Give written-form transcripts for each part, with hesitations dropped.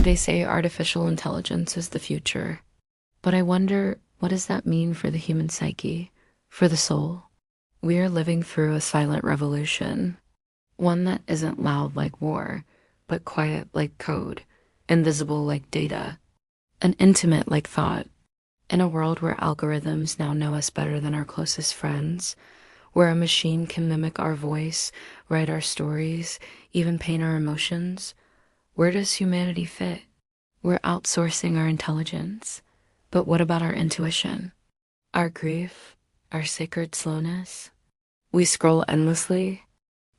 They say artificial intelligence is the future, but I wonder, what does that mean for the human psyche, for the soul? We are living through a silent revolution, one that isn't loud like war, but quiet like code, invisible like data, and intimate like thought. In a world where algorithms now know us better than our closest friends, where a machine can mimic our voice, write our stories, even paint our emotions, where does humanity fit? We're outsourcing our intelligence. But what about our intuition? Our grief? Our sacred slowness? We scroll endlessly,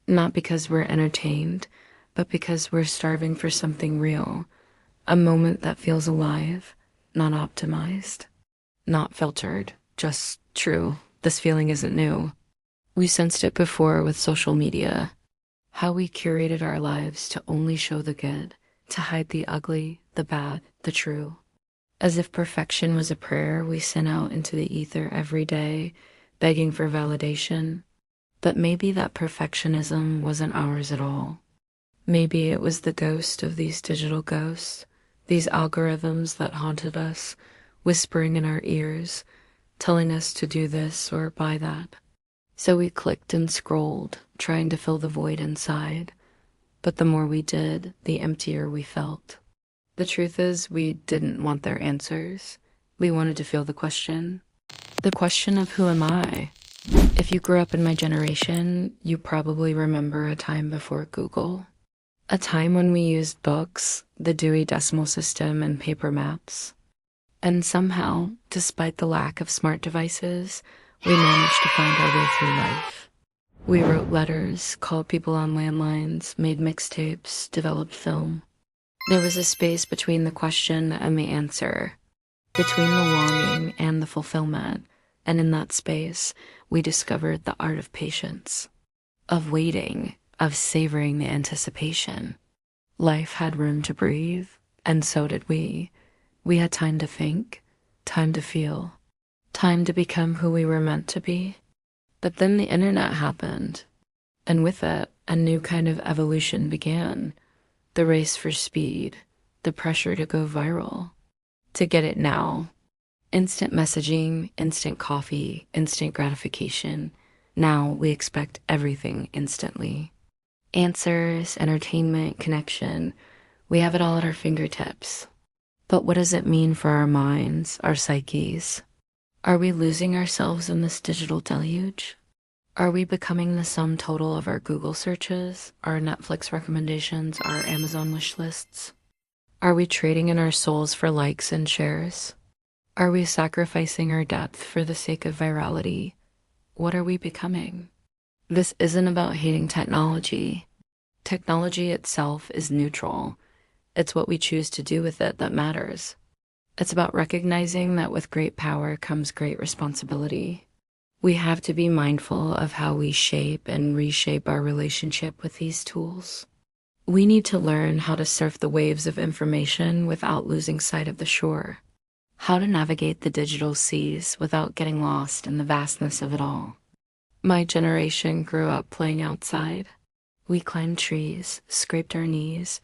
not because we're entertained, but because we're starving for something real, a moment that feels alive, not optimized, not filtered, just true. This feeling isn't new. We sensed it before with social media, how we curated our lives to only show the good, to hide the ugly, the bad, the true. As if perfection was a prayer we sent out into the ether every day, begging for validation. But maybe that perfectionism wasn't ours at all. Maybe it was the ghost of these digital ghosts, these algorithms that haunted us, whispering in our ears, telling us to do this or buy that. So we clicked and scrolled, trying to fill the void inside. But the more we did, the emptier we felt. The truth is, we didn't want their answers. We wanted to feel the question of who am I? If you grew up in my generation, you probably remember a time before Google. A time when we used books, the Dewey Decimal System, and paper maps. And somehow, despite the lack of smart devices, we managed to find our way through life. We wrote letters, called people on landlines, made mixtapes, developed film. There was a space between the question and the answer, between the longing and the fulfillment, and in that space, we discovered the art of patience, of waiting, of savoring the anticipation. Life had room to breathe, and so did we. We had time to think, time to feel, time to become who we were meant to be. But then the internet happened, and with it, a new kind of evolution began. The race for speed, the pressure to go viral, to get it now. Instant messaging, instant coffee, instant gratification. Now we expect everything instantly. Answers, entertainment, connection. We have it all at our fingertips. But what does it mean for our minds, our psyches? Are we losing ourselves in this digital deluge? Are we becoming the sum total of our Google searches, our Netflix recommendations, our Amazon wish lists? Are we trading in our souls for likes and shares? Are we sacrificing our depth for the sake of virality? What are we becoming? This isn't about hating technology. Technology itself is neutral. It's what we choose to do with it that matters. It's about recognizing that with great power comes great responsibility. We have to be mindful of how we shape and reshape our relationship with these tools. We need to learn how to surf the waves of information without losing sight of the shore. How to navigate the digital seas without getting lost in the vastness of it all. My generation grew up playing outside. We climbed trees, scraped our knees,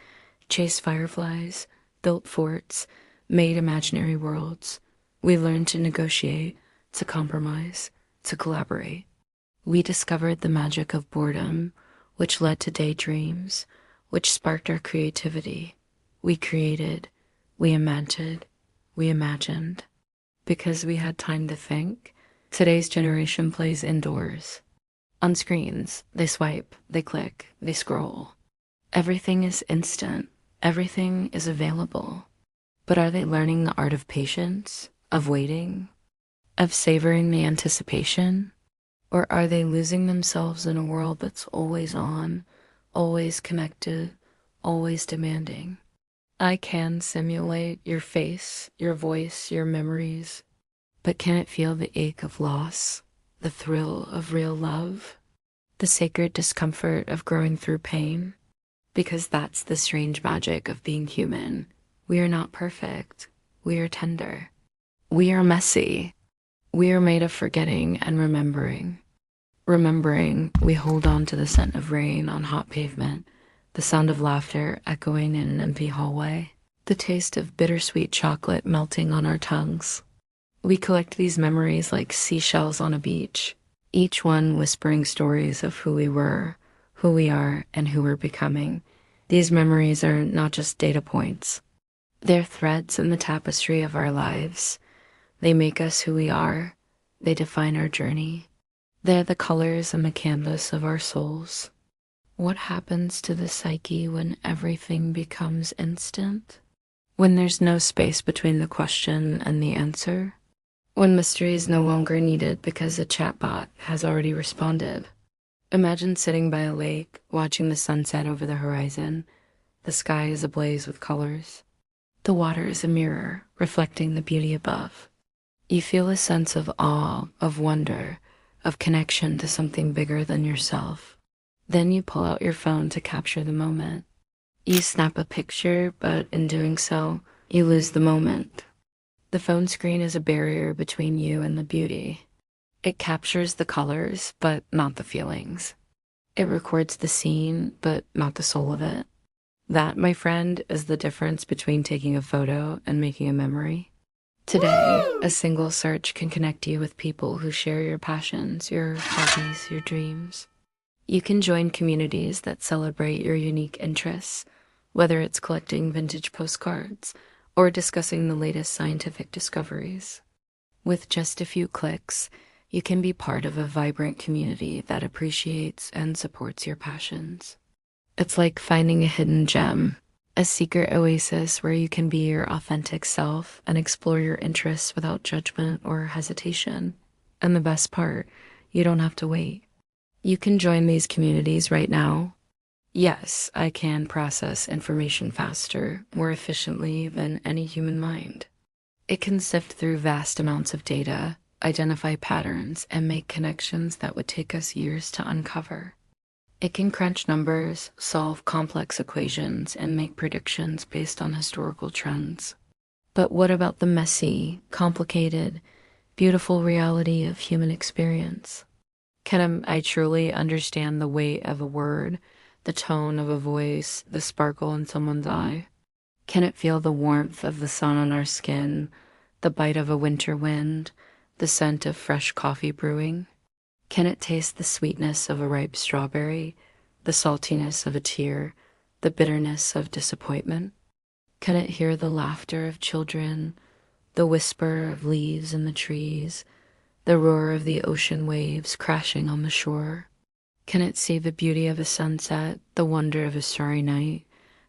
chased fireflies, built forts, made imaginary worlds. We learned to negotiate, to compromise, to collaborate. We discovered the magic of boredom, which led to daydreams, which sparked our creativity. We created, we invented, we imagined. Because we had time to think, today's generation plays indoors. On screens, they swipe, they click, they scroll. Everything is instant. Everything is available. But are they learning the art of patience, of waiting, of savoring the anticipation? Or are they losing themselves in a world that's always on, always connected, always demanding? I can simulate your face, your voice, your memories, but can it feel the ache of loss, the thrill of real love, the sacred discomfort of growing through pain? Because that's the strange magic of being human. We are not perfect. We are tender. We are messy. We are made of forgetting and remembering. Remembering, we hold on to the scent of rain on hot pavement, the sound of laughter echoing in an empty hallway. the taste of bittersweet chocolate melting on our tongues. We collect these memories like seashells on a beach, each one whispering stories of who we were, who we are, and who we're becoming. These memories are not just data points. They're threads in the tapestry of our lives. They make us who we are. They define our journey. They're the colors in the canvas of our souls. What happens to the psyche when everything becomes instant? When there's no space between the question and the answer? When mystery is no longer needed because a chatbot has already responded? Imagine sitting by a lake, watching the sunset over the horizon. The sky is ablaze with colors. The water is a mirror, reflecting the beauty above. You feel a sense of awe, of wonder, of connection to something bigger than yourself. Then you pull out your phone to capture the moment. You snap a picture, but in doing so, you lose the moment. The phone screen is a barrier between you and the beauty. It captures the colors, but not the feelings. It records the scene, but not the soul of it. That, my friend, is the difference between taking a photo and making a memory. Today, a single search can connect you with people who share your passions, your hobbies, your dreams. You can join communities that celebrate your unique interests, whether it's collecting vintage postcards or discussing the latest scientific discoveries. With just a few clicks, you can be part of a vibrant community that appreciates and supports your passions. It's like finding a hidden gem, a secret oasis where you can be your authentic self and explore your interests without judgment or hesitation. And the best part, you don't have to wait. You can join these communities right now. Yes, I can process information faster, more efficiently than any human mind. It can sift through vast amounts of data, identify patterns, and make connections that would take us years to uncover. It can crunch numbers, solve complex equations, and make predictions based on historical trends. But what about the messy, complicated, beautiful reality of human experience? Can I truly understand the weight of a word, the tone of a voice, the sparkle in someone's eye? Can it feel the warmth of the sun on our skin, the bite of a winter wind, the scent of fresh coffee brewing? Can it taste the sweetness of a ripe strawberry, the saltiness of a tear, the bitterness of disappointment? Can it hear the laughter of children, the whisper of leaves in the trees, the roar of the ocean waves crashing on the shore? Can it see the beauty of a sunset, the wonder of a starry night,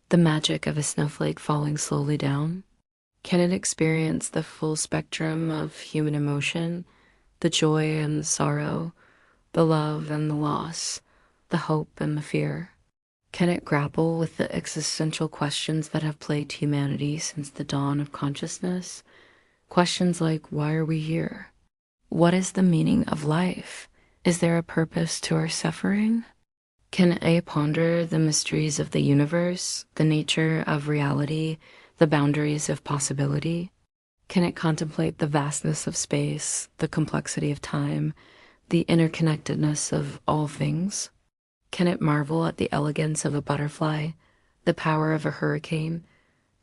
the magic of a snowflake falling slowly down? Can it experience the full spectrum of human emotion, the joy and the sorrow, the love and the loss, the hope and the fear? Can it grapple with the existential questions that have plagued humanity since the dawn of consciousness? Questions like, why are we here? What is the meaning of life? Is there a purpose to our suffering? Can it ponder the mysteries of the universe, the nature of reality, the boundaries of possibility? Can it contemplate the vastness of space, the complexity of time, the interconnectedness of all things? Can it marvel at the elegance of a butterfly, the power of a hurricane,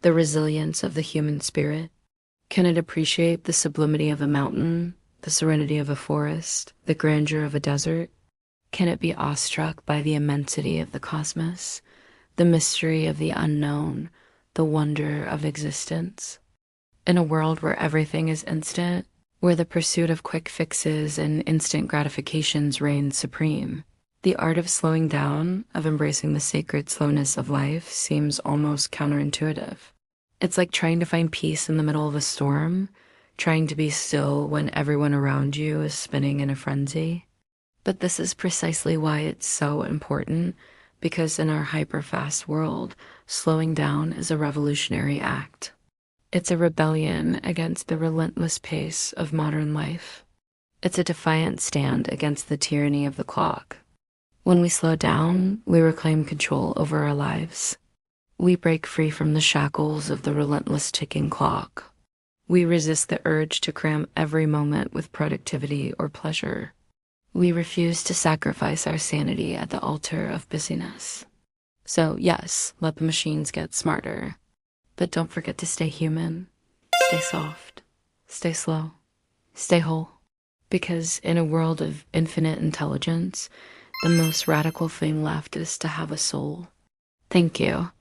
the resilience of the human spirit? Can it appreciate the sublimity of a mountain, the serenity of a forest, the grandeur of a desert? Can it be awestruck by the immensity of the cosmos, the mystery of the unknown, the wonder of existence? In a world where everything is instant, where the pursuit of quick fixes and instant gratifications reigns supreme, the art of slowing down, of embracing the sacred slowness of life, seems almost counterintuitive. It's like trying to find peace in the middle of a storm, trying to be still when everyone around you is spinning in a frenzy. But this is precisely why it's so important, because in our hyper-fast world, slowing down is a revolutionary act. It's a rebellion against the relentless pace of modern life. It's a defiant stand against the tyranny of the clock. When we slow down, we reclaim control over our lives. We break free from the shackles of the relentless ticking clock. We resist the urge to cram every moment with productivity or pleasure. We refuse to sacrifice our sanity at the altar of busyness. So yes, let the machines get smarter. But don't forget to stay human, stay soft, stay slow, stay whole. Because in a world of infinite intelligence, the most radical thing left is to have a soul. Thank you.